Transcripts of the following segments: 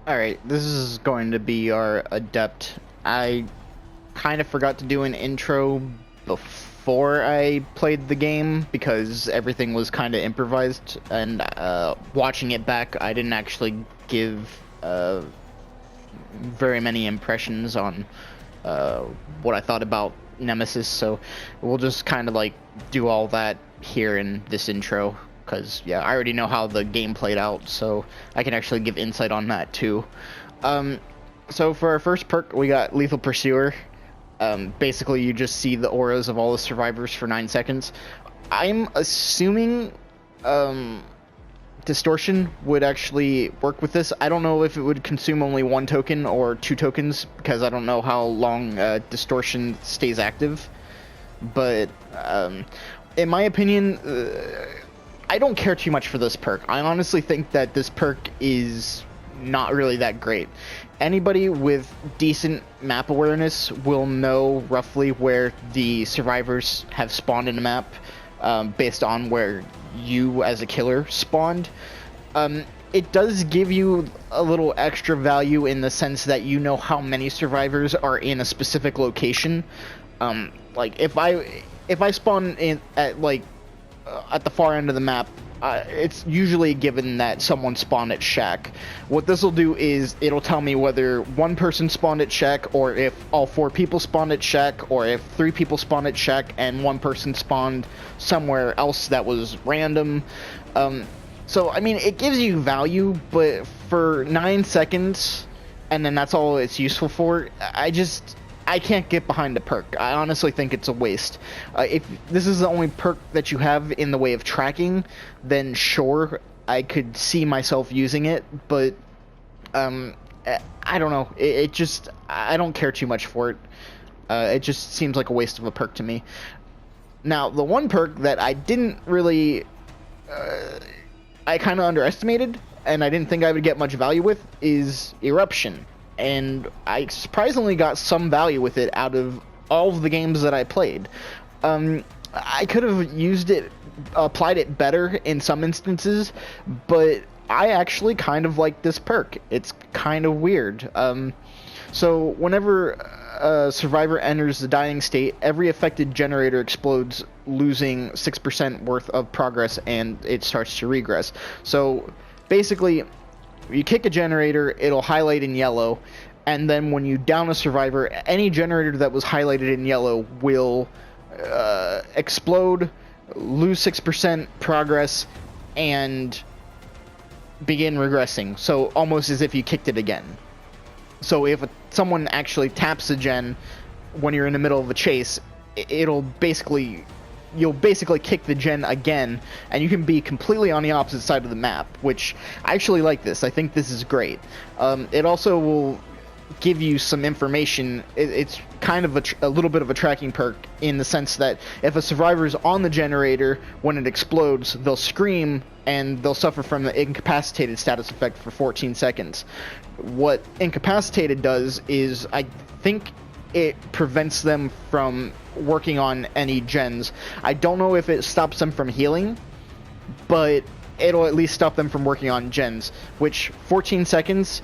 Alright, this is going to be our Adept. I kind of forgot to do an intro before I played the game because everything was kind of improvised, and watching it back, I didn't actually give very many impressions on what I thought about Nemisis, so we'll just kind of like do all that here in this intro. Because, yeah, I already know how the game played out, so I can actually give insight on that, too. So for our first perk, we got Lethal Pursuer. Basically, you just see the auras of all the survivors for 9 seconds. I'm assuming Distortion would actually work with this. I don't know if it would consume only 1 token or 2 tokens, because I don't know how long Distortion stays active. But, in my opinion... I don't care too much for this perk. I honestly think that this perk is not really that great. Anybody with decent map awareness will know roughly where the survivors have spawned in a map, based on where you as a killer spawned. It does give you a little extra value in the sense that you know how many survivors are in a specific location. Like if I spawn in at the far end of the map, it's usually given that someone spawned at Shack. What this will do is it'll tell me whether 1 person spawned at Shack, or if all 4 people spawned at Shack, or if 3 people spawned at Shack and 1 person spawned somewhere else that was random. So, I mean, it gives you value, but for 9 seconds, and then that's all it's useful for, I can't get behind the perk. I honestly think it's a waste. If this is the only perk that you have in the way of tracking, then sure, I could see myself using it, but I don't know. I don't care too much for it. It just seems like a waste of a perk to me. Now, the one perk that I didn't really... I kind of underestimated, and I didn't think I would get much value with, is Eruption. And I surprisingly got some value with it out of all of the games that I played. I could have used it, applied it better in some instances, but I actually kind of like this perk. It's kind of weird. So whenever a survivor enters the dying state, every affected generator explodes, losing 6% worth of progress, and it starts to regress. So basically... you kick a generator, it'll highlight in yellow, and then when you down a survivor, any generator that was highlighted in yellow will explode, lose 6% progress, and begin regressing. So almost as if you kicked it again. So if someone actually taps a gen when you're in the middle of a chase, you'll basically kick the gen again, and you can be completely on the opposite side of the map, which I actually like this. I think this is great. It also will give you some information. It's kind of a little bit of a tracking perk in the sense that if a survivor is on the generator, when it explodes, they'll scream, and they'll suffer from the incapacitated status effect for 14 seconds. What incapacitated does is, I think it prevents them from working on any gens. I don't know if it stops them from healing, but it'll at least stop them from working on gens, which 14 seconds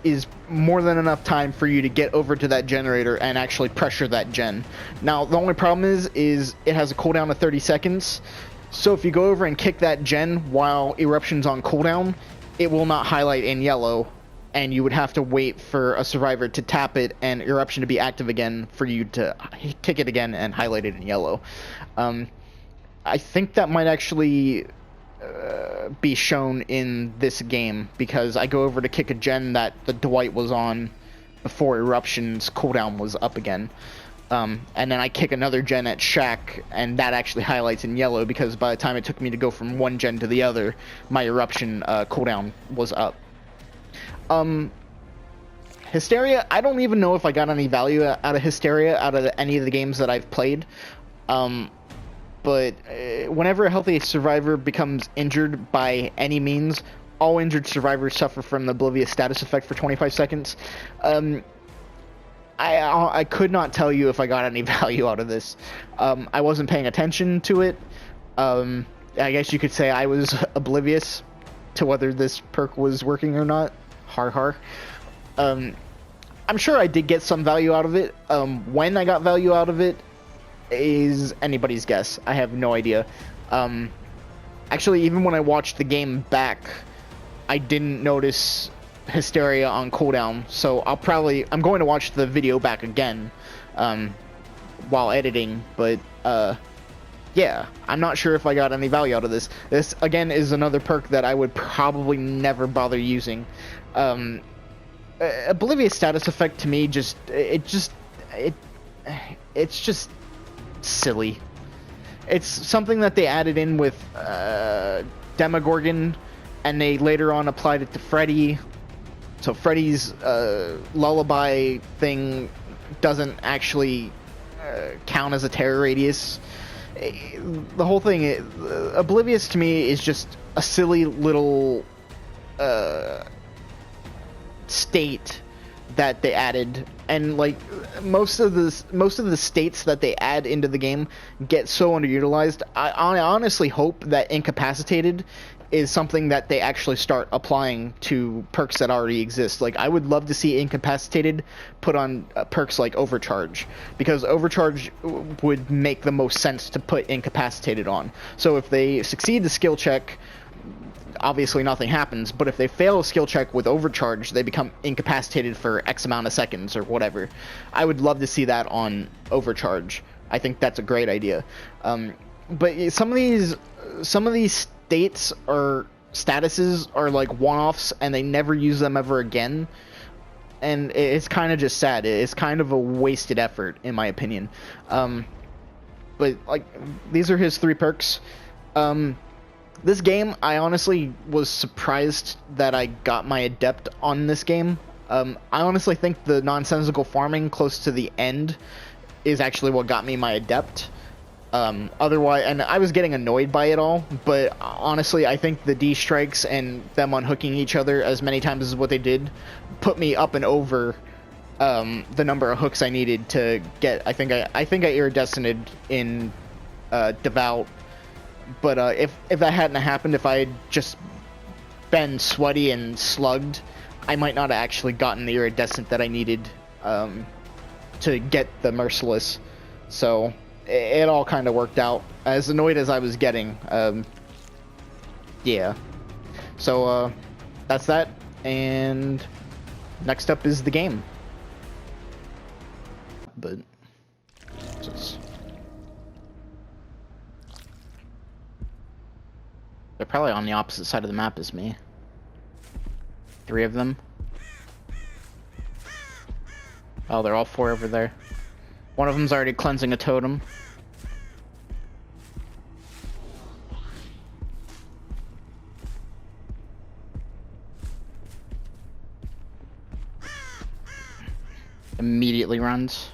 is more than enough time for you to get over to that generator and actually pressure that gen. Now, the only problem is it has a cooldown of 30 seconds, so if you go over and kick that gen while Eruption's on cooldown, it will not highlight in yellow, and you would have to wait for a survivor to tap it and Eruption to be active again for you to kick it again and highlight it in yellow. I think that might actually be shown in this game, because I go over to kick a gen that the Dwight was on before Eruption's cooldown was up again. And then I kick another gen at Shack, and that actually highlights in yellow, because by the time it took me to go from one gen to the other, my Eruption cooldown was up. Hysteria, I don't even know if I got any value out of Hysteria out of any of the games that I've played. But whenever a healthy survivor becomes injured by any means, all injured survivors suffer from the Oblivious status effect for 25 seconds. I could not tell you if I got any value out of this. I wasn't paying attention to it. I guess you could say I was oblivious to whether this perk was working or not. Har har. I'm sure I did get some value out of it. When I got value out of it is anybody's guess. I have no idea. Actually, even when I watched the game back, I didn't notice Hysteria on cooldown, so I'm going to watch the video back again while editing, but yeah, I'm not sure if I got any value out of this. This, again, is another perk that I would probably never bother using. Oblivious status effect to me it's just silly. It's something that they added in with Demogorgon, and they later on applied it to Freddy. So Freddy's lullaby thing doesn't actually count as a terror radius. The whole thing, Oblivious to me is just a silly little state that they added, and like most of the states that they add into the game get so underutilized. I honestly hope that Incapacitated is something that they actually start applying to perks that already exist. Like, I would love to see Incapacitated put on perks like Overcharge, because Overcharge would make the most sense to put Incapacitated on. So if they succeed the skill check, obviously nothing happens, but if they fail a skill check with Overcharge, they become incapacitated for X amount of seconds or whatever. I would love to see that on Overcharge. I think that's a great idea. But some of these states or statuses are like one-offs, and they never use them ever again. And it's kind of just sad. It's kind of a wasted effort, in my opinion. But like, these are his 3 perks. This game, I honestly was surprised that I got my Adept on this game. I honestly think the nonsensical farming close to the end is actually what got me my Adept. Otherwise, and I was getting annoyed by it all, but honestly, I think the D-strikes and them unhooking each other as many times as what they did put me up and over the number of hooks I needed to get. I think I iridescended in Devout. But if that hadn't happened, if I had just been sweaty and slugged, I might not have actually gotten the iridescent that I needed to get the Merciless. So it all kind of worked out. As annoyed as I was getting, yeah. So that's that, and next up is the game. But just... they're probably on the opposite side of the map as me. 3 of them. Oh, they're all 4 over there. One of them's already cleansing a totem. Immediately runs.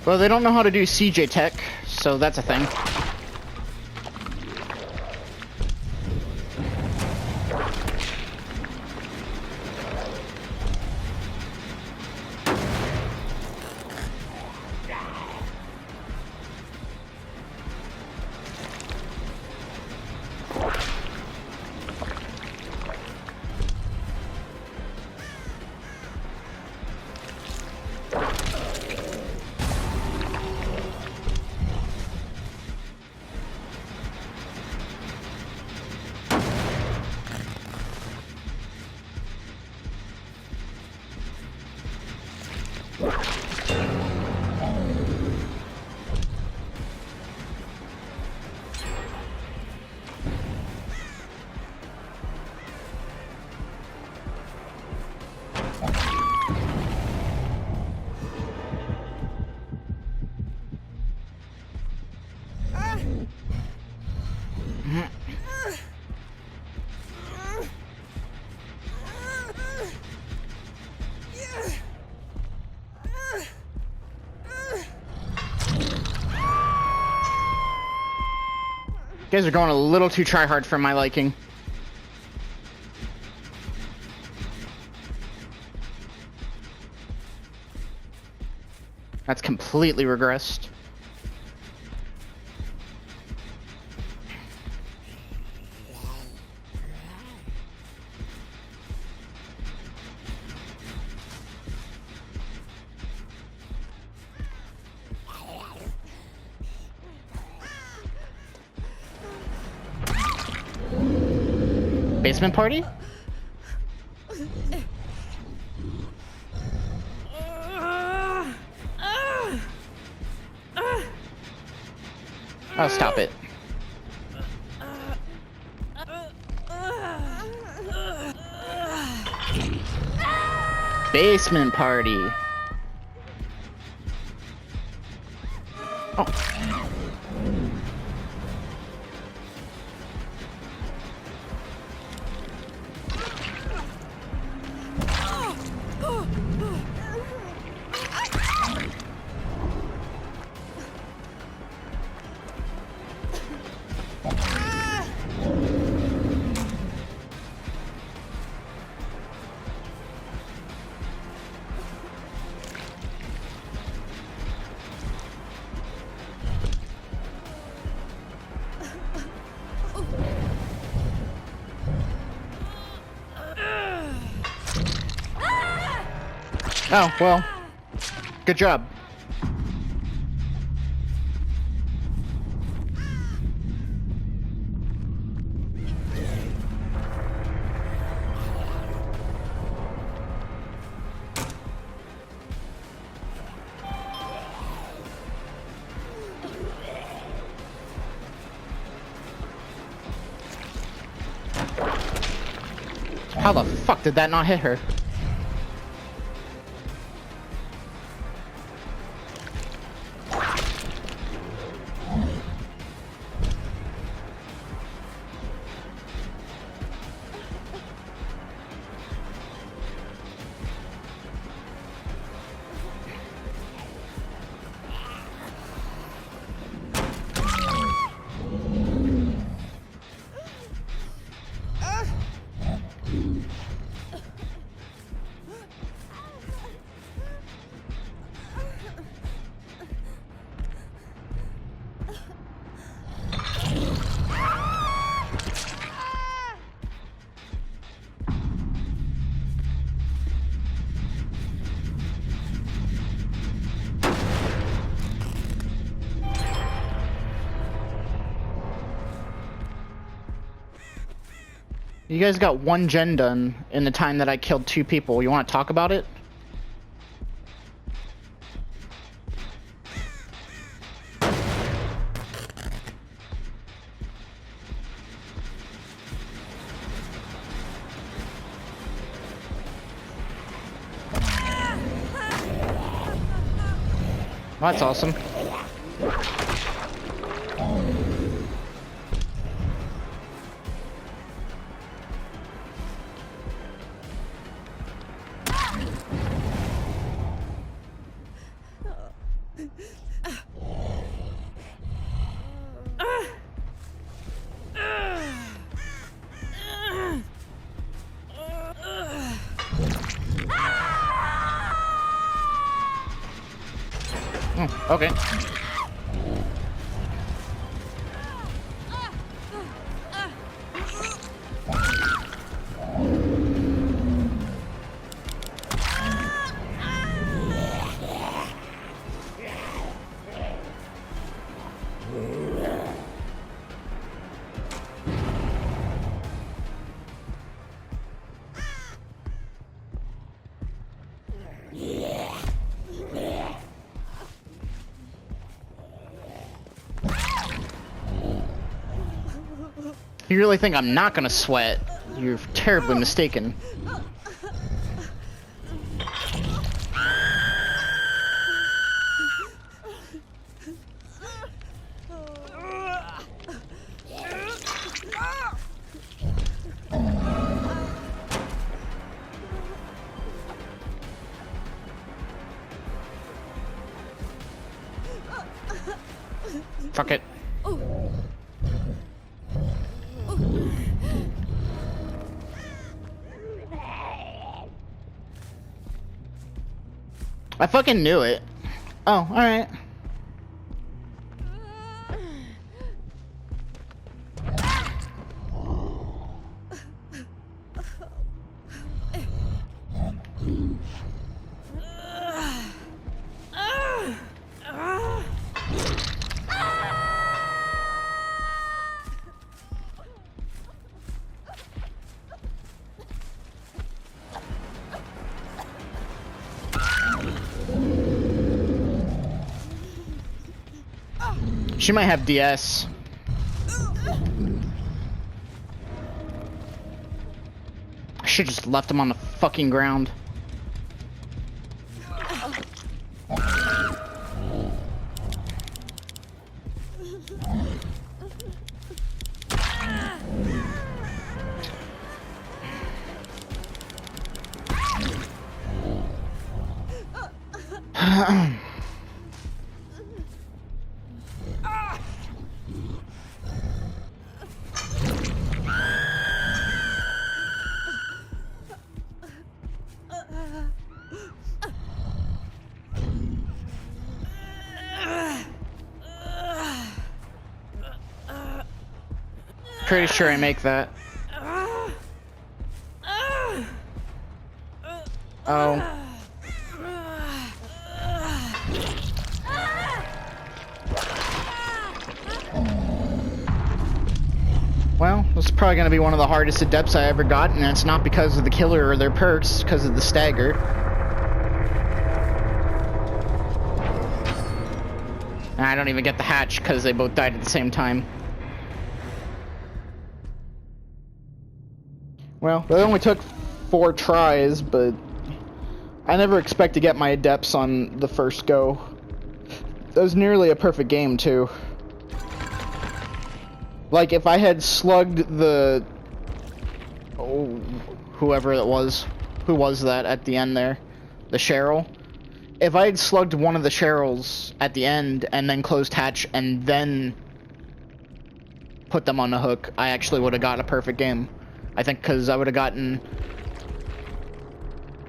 Well, they don't know how to do CJ tech, so that's a thing. You guys are going a little too try-hard for my liking. That's completely regressed. Basement party? Oh, stop it. Basement party. Oh. Oh, well, good job. How the fuck did that not hit her? You guys got one gen done in the time that I killed 2 people. You want to talk about it? Well, that's awesome. Okay. You really think I'm not gonna sweat? You're terribly mistaken. Fuck it. I fucking knew it. Oh, alright. She might have DS. I should just left him on the fucking ground. Pretty sure I make that. Oh. Well, this is probably going to be one of the hardest adepts I ever got, and it's not because of the killer or their perks, it's because of the stagger. And I don't even get the hatch because they both died at the same time. Well, it only took 4 tries, but I never expect to get my adepts on the first go. That was nearly a perfect game, too. Like, if I had slugged the... Oh, whoever it was. Who was that at the end there? The Cheryl? If I had slugged one of the Cheryls at the end and then closed hatch and then put them on the hook, I actually would have got a perfect game. I think because I would have gotten...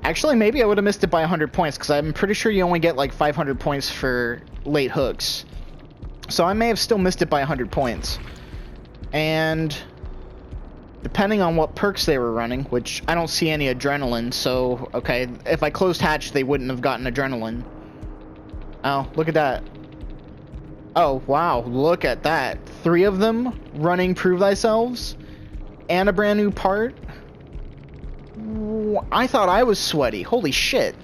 Actually, maybe I would have missed it by 100 points, because I'm pretty sure you only get like 500 points for late hooks. So I may have still missed it by 100 points. And depending on what perks they were running, which I don't see any adrenaline, so, okay, if I closed hatch, they wouldn't have gotten adrenaline. Oh, look at that. Oh, wow, look at that. 3 of them running Prove Thyself. And a brand new part? I thought I was sweaty. Holy shit.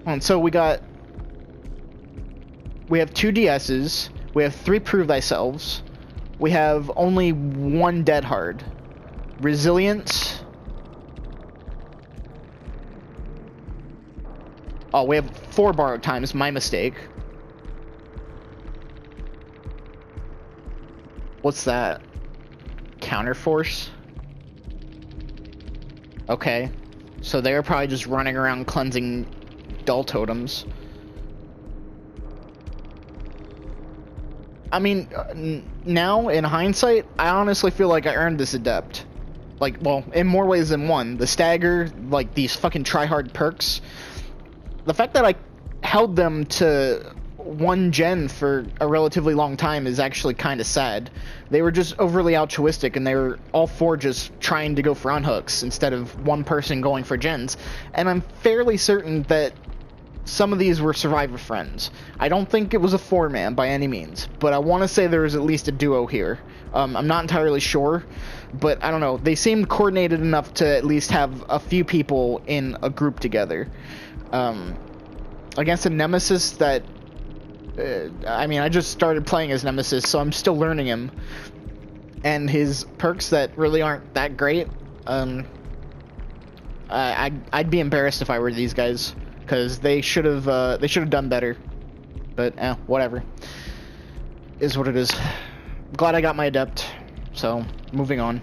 And so we have 2 DSs. We have 3 Prove Thyself. We have only 1 Dead Hard. Resilience. Oh, we have 4 borrowed times. My mistake. What's that? Counterforce? Okay. So they're probably just running around cleansing dull totems. I mean, now, in hindsight, I honestly feel like I earned this adept. Like, well, in more ways than one. The stagger, like, these fucking try-hard perks. The fact that I held them to one gen for a relatively long time is actually kind of sad. They were just overly altruistic, and they were all four just trying to go for unhooks instead of one person going for gens. And I'm fairly certain that some of these were survivor friends. I don't think it was a four-man by any means, but I want to say there was at least a duo here. I'm not entirely sure, but I don't know. They seemed coordinated enough to at least have a few people in a group together. Against a Nemesis that... I mean, I just started playing as Nemisis, so I'm still learning him. And his perks that really aren't that great. I'd be embarrassed if I were these guys, because they should have done better. But whatever. Is what it is. Glad I got my Adept. So moving on.